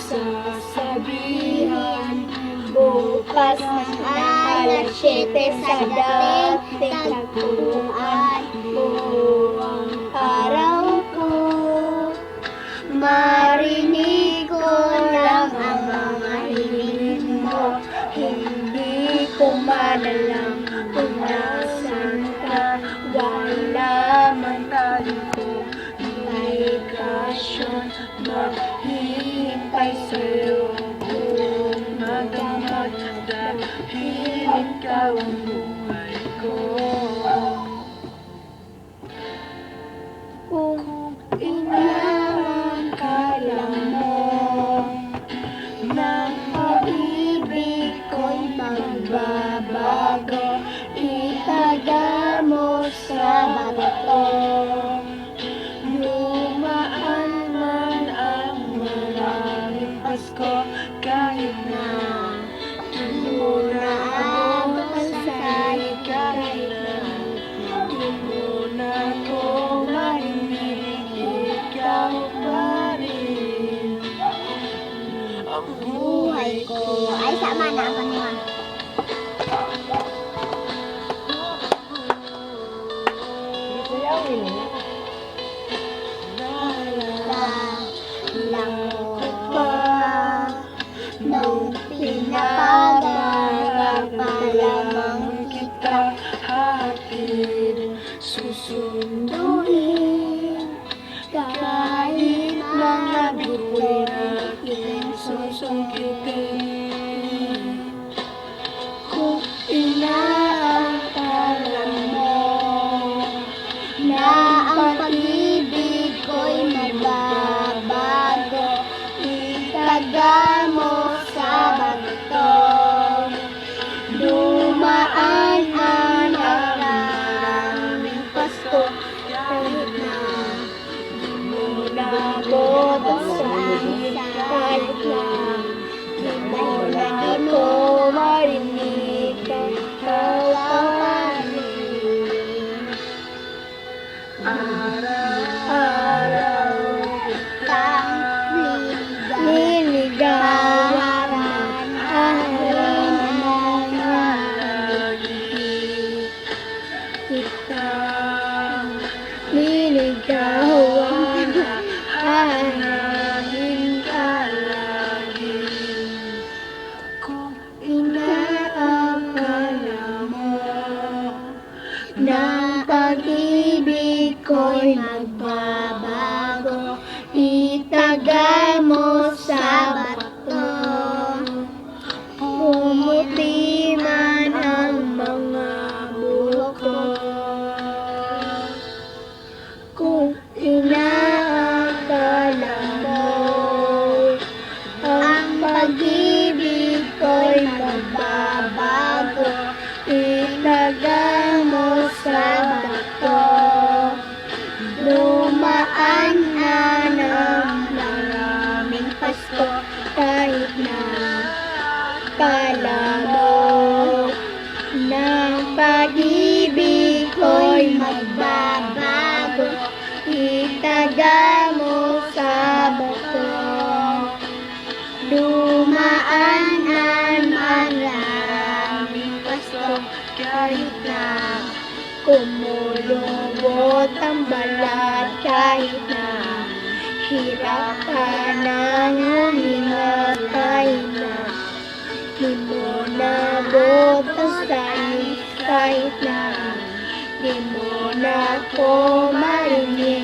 sasabihan. Bukas ng alas 7 sa dating tagpuan mo ang araw ko. Marinig ko lang ang mga hiling mo. Hindi ko manalang kung nasan ka. Wala man tayo komunikasyon, maghihintay sa'yo kung magdamag dahil ikaw ang buhay ko. Kung inaaman ka lang mo ng pag-ibig ko'y magbabago, itaga mo sa bato. Dumaan man ang maraming Pasko, kahit na di mo na ako masay, kahit na di mo na ako marinig, ikaw pa rin ang buhay ko. Ay, sama na ako naman. Lang mo ba nung pinapangarap pa lamang kita hatid, susunduin kahit mga bituin aking susungkitin. Kung inaakala mo na ang pag-ibig ko'y magbabago, itaga mo sa bato. Dumaan man ang maraming Pasko, kahit na di mo na ako basahin, kahit na di mo na ako marinig, ikaw pa rin. Araw-araw kitang niligawan, aking nangyayari. Kitang niligawan, hanapin ka lagi. Kung inaakala mo ng pag-ibig ko'y magbabago, itaga mo sa bato. Pumuti man ang mga buhok ko. Kung inaakala mo ang pag-ibig ko'y magbabago, itaga mo sa bato. Dumaan na ng maraming Pasko, kahit na kala mo ng pag-ibig ko'y magbabago, itaga mo sa bato. Dumaan na maraming Pasko, kahit na kumulubot ang balat, kahit na hirap ka nang huminga, kahit na di mo nabot ang sayo, kahit na di mo na ako marinig.